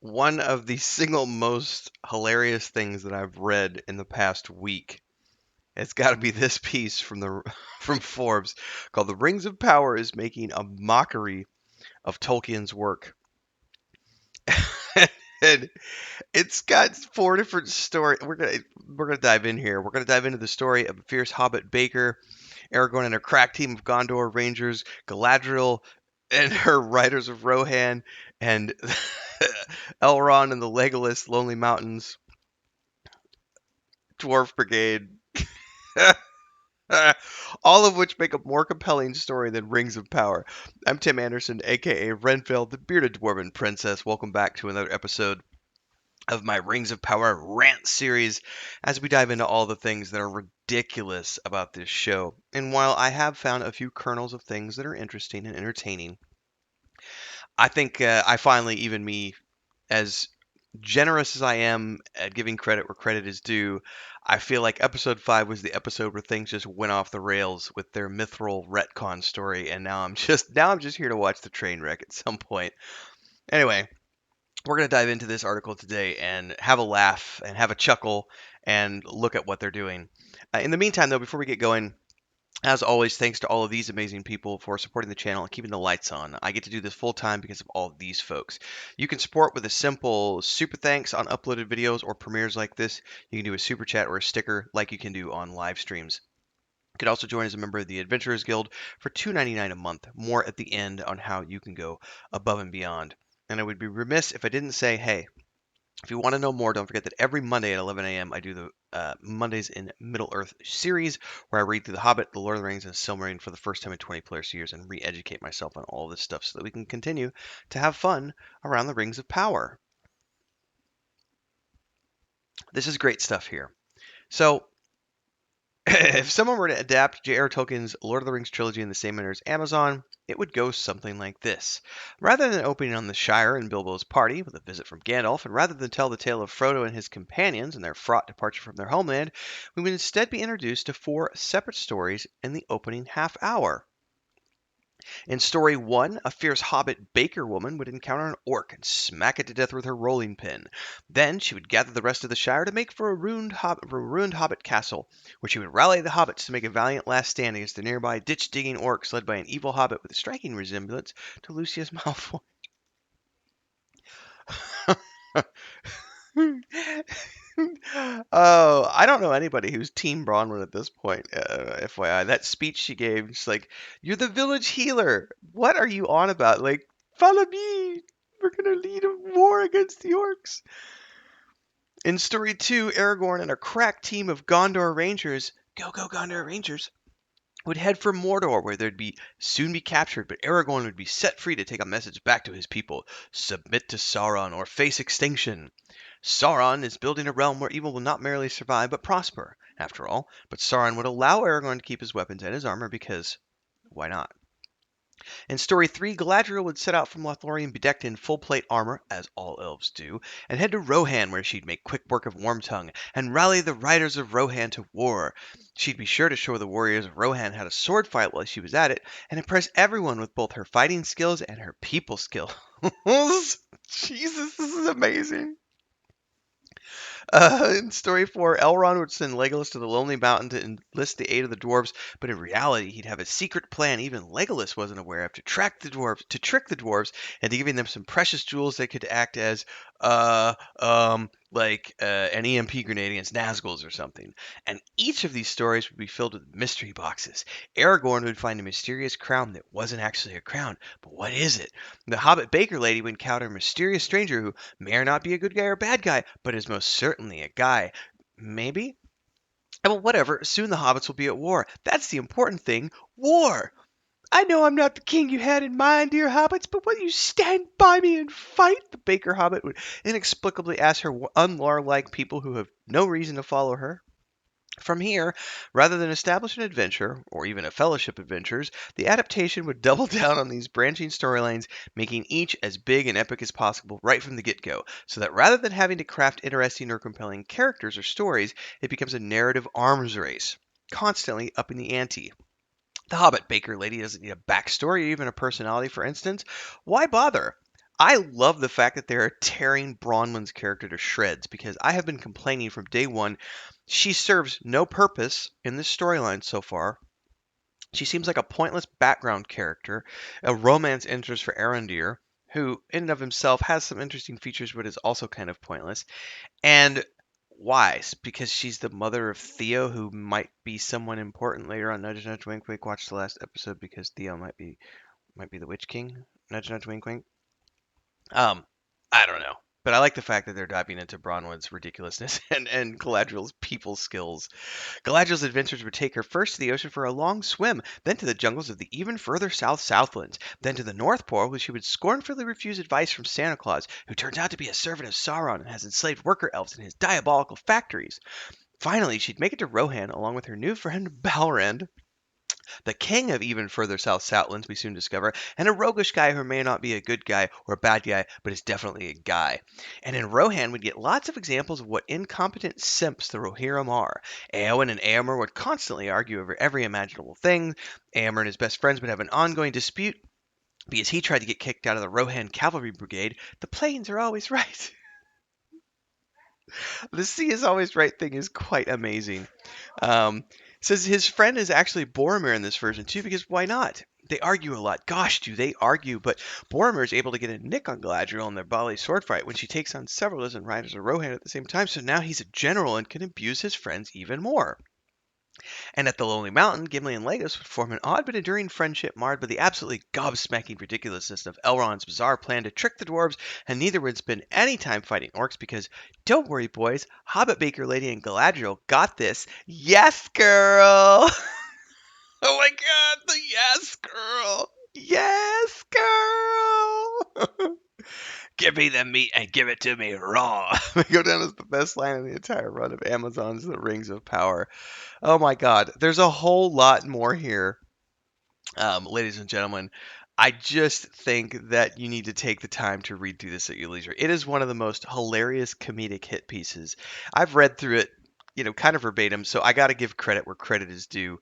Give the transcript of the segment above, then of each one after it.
One of the single most hilarious things that I've read in the past week. It's got to be this piece from the from Forbes called "The Rings of Power is making a mockery of Tolkien's work." And it's got four different stories. We're gonna dive in here. We're gonna dive into the story of a fierce hobbit baker, Aragorn and her crack team of Gondor Rangers, Galadriel and her Riders of Rohan, and Elrond and the Legolas Lonely Mountains Dwarf Brigade. All of which make a more compelling story than Rings of Power. I'm Tim Anderson, aka Renfell, the bearded dwarven princess. Welcome back to another episode of my Rings of Power rant series as we dive into all the things that are ridiculous about this show. And while I have found a few kernels of things that are interesting and entertaining, I think I finally, even me, as generous as I am at giving credit where credit is due, I feel like episode 5 was the episode where things just went off the rails with their mithril retcon story, and now I'm just here to watch the train wreck at some point. Anyway, we're going to dive into this article today and have a laugh and have a chuckle and look at what they're doing. In the meantime, though, before we get going, as always, thanks to all of these amazing people for supporting the channel and keeping the lights on. I get to do this full time because of all of these folks. You can support with a simple super thanks on uploaded videos or premieres like this. You can do a super chat or a sticker like you can do on live streams. You could also join as a member of the Adventurers Guild for $2.99 a month. More at the end on how you can go above and beyond. And I would be remiss if I didn't say, hey, if you want to know more, don't forget that every Monday at 11 a.m. I do the Mondays in Middle Earth series where I read through The Hobbit, The Lord of the Rings, and Silmarillion for the first time in 20 plus years and re-educate myself on all this stuff so that we can continue to have fun around the Rings of Power. This is great stuff here. So, if someone were to adapt J.R. Tolkien's Lord of the Rings trilogy in the same manner as Amazon, it would go something like this. Rather than opening on the Shire and Bilbo's party with a visit from Gandalf, and rather than tell the tale of Frodo and his companions and their fraught departure from their homeland, we would instead be introduced to 4 separate stories in the opening half hour. In story 1, a fierce hobbit baker woman would encounter an orc and smack it to death with her rolling pin. Then she would gather the rest of the Shire to make for a ruined hobbit castle, where she would rally the hobbits to make a valiant last stand against the nearby ditch-digging orcs led by an evil hobbit with a striking resemblance to Lucius Malfoy. Oh, I don't know anybody who's Team Bronwyn at this point. FYI, that speech she gave, she's like, "You're the village healer. What are you on about? Like, follow me. We're gonna lead a war against the orcs." In story 2, Aragorn and a crack team of Gondor Rangers, go Gondor Rangers, would head for Mordor, where they'd soon be captured, but Aragorn would be set free to take a message back to his people: submit to Sauron or face extinction. Sauron is building a realm where evil will not merely survive but prosper, after all, but Sauron would allow Aragorn to keep his weapons and his armor because why not? In story 3, Galadriel would set out from Lothlorien bedecked in full plate armor, as all elves do, and head to Rohan, where she'd make quick work of Wormtongue and rally the riders of Rohan to war. She'd be sure to show the warriors of Rohan how to sword fight while she was at it, and impress everyone with both her fighting skills and her people skills. Jesus, this is amazing. In story 4, Elrond would send Legolas to the Lonely Mountain to enlist the aid of the dwarves, but in reality, he'd have a secret plan even Legolas wasn't aware of to trick the dwarves into giving them some precious jewels that could act as, an EMP grenade against Nazguls or something. And each of these stories would be filled with mystery boxes. Aragorn would find a mysterious crown that wasn't actually a crown, but what is it? The Hobbit Baker Lady would encounter a mysterious stranger who may or not be a good guy or bad guy, but is most certainly a guy. Maybe? Well, whatever. Soon the hobbits will be at war. That's the important thing. War! I know I'm not the king you had in mind, dear hobbits, but will you stand by me and fight? The Baker Hobbit would inexplicably ask her unwarlike people who have no reason to follow her. From here, rather than establish an adventure, or even a fellowship adventures, the adaptation would double down on these branching storylines, making each as big and epic as possible right from the get-go, so that rather than having to craft interesting or compelling characters or stories, it becomes a narrative arms race, constantly upping the ante. The Hobbit Baker Lady doesn't need a backstory or even a personality, for instance. Why bother? I love the fact that they're tearing Bronwyn's character to shreds because I have been complaining from day one. She serves no purpose in this storyline so far. She seems like a pointless background character, a romance interest for Arondir, who in and of himself has some interesting features but is also kind of pointless. And why? Because she's the mother of Theo, who might be someone important later on. Nudge, nudge, wink, wink. Watch the last episode because Theo might be the Witch King. Nudge, nudge, wink, wink. Um, I don't know. But I like the fact that they're diving into Bronwyn's ridiculousness and Galadriel's people skills. Galadriel's adventures would take her first to the ocean for a long swim, then to the jungles of the even further south Southlands, then to the North Pole, where she would scornfully refuse advice from Santa Claus, who turns out to be a servant of Sauron and has enslaved worker elves in his diabolical factories. Finally, she'd make it to Rohan along with her new friend Balrand, the king of even further south Southlands, we soon discover, and a roguish guy who may not be a good guy or a bad guy, but is definitely a guy. And in Rohan, we'd get lots of examples of what incompetent simps the Rohirrim are. Eowyn and Éomer would constantly argue over every imaginable thing. Éomer and his best friends would have an ongoing dispute because he tried to get kicked out of the Rohan Cavalry Brigade. The plains are always right. The sea is always right thing is quite amazing. Um, Says his friend is actually Boromir in this version too, because why not? They argue a lot. Gosh, do they argue? But Boromir is able to get a nick on Galadriel in their Bali sword fight when she takes on several dozen riders of Rohan at the same time. So now he's a general and can abuse his friends even more. And at the Lonely Mountain, Gimli and Legolas would form an odd but enduring friendship marred by the absolutely gobsmacking ridiculousness of Elrond's bizarre plan to trick the dwarves, and neither would spend any time fighting orcs because, don't worry, boys, Hobbit Baker Lady and Galadriel got this. Yes, girl! Oh my god, the yes, girl! Yes, girl! Give me the meat and give it to me raw. They go down as the best line in the entire run of Amazon's The Rings of Power. Oh my God, there's a whole lot more here, ladies and gentlemen. I just think that you need to take the time to read through this at your leisure. It is one of the most hilarious comedic hit pieces. I've read through it, kind of verbatim, so I got to give credit where credit is due.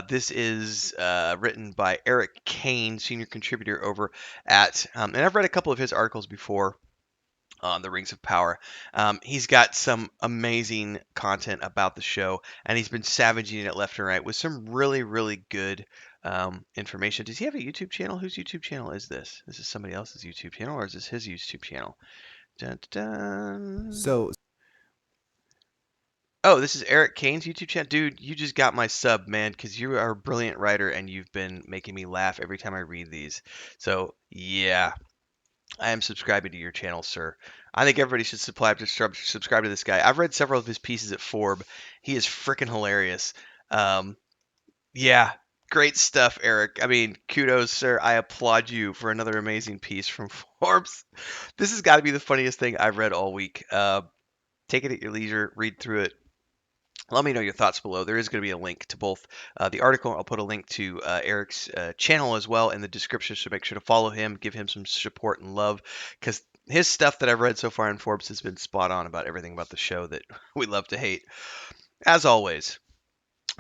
This is written by Eric Kane, senior contributor over and I've read a couple of his articles before on the Rings of Power. He's got some amazing content about the show, and he's been savaging it left and right with some really, really good information. Does he have a YouTube channel? Whose YouTube channel is this? Is this somebody else's YouTube channel, or is this his YouTube channel? Dun, dun, dun. So Oh, this is Eric Kane's YouTube channel. Dude, you just got my sub, man, because you are a brilliant writer, and you've been making me laugh every time I read these. So, yeah, I am subscribing to your channel, sir. I think everybody should subscribe to this guy. I've read several of his pieces at Forb. He is freaking hilarious. Um, yeah, great stuff, Eric. I mean, kudos, sir. I applaud you for another amazing piece from Forbes. This has got to be the funniest thing I've read all week. Take it at your leisure, read through it. Let me know your thoughts below. There is going to be a link to both the article. I'll put a link to Eric's channel as well in the description, so make sure to follow him, give him some support and love, because his stuff that I've read so far in Forbes has been spot on about everything about the show that we love to hate. As always,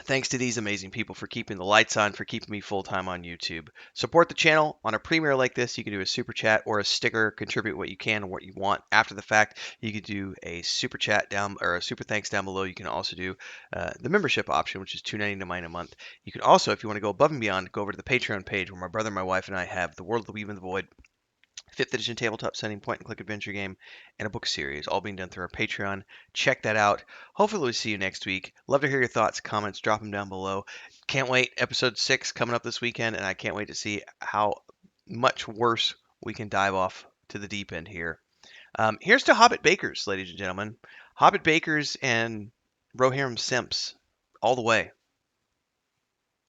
thanks to these amazing people for keeping the lights on, for keeping me full time on YouTube. Support the channel on a premiere like this. You can do a super chat or a sticker, contribute what you can and what you want. After the fact, you can do a super chat down or a super thanks down below. You can also do the membership option, which is $2.99 a month. You can also, if you want to go above and beyond, go over to the Patreon page where my brother, my wife, and I have The World of the Weave and the Void, 5th edition tabletop setting point and click adventure game, and a book series, all being done through our Patreon. Check that out. Hopefully, we'll see you next week. Love to hear your thoughts, comments, drop them down below. Can't wait. Episode 6 coming up this weekend, and I can't wait to see how much worse we can dive off to the deep end here. Here's to Hobbit Bakers, ladies and gentlemen. Hobbit Bakers and Rohirrim Simps all the way.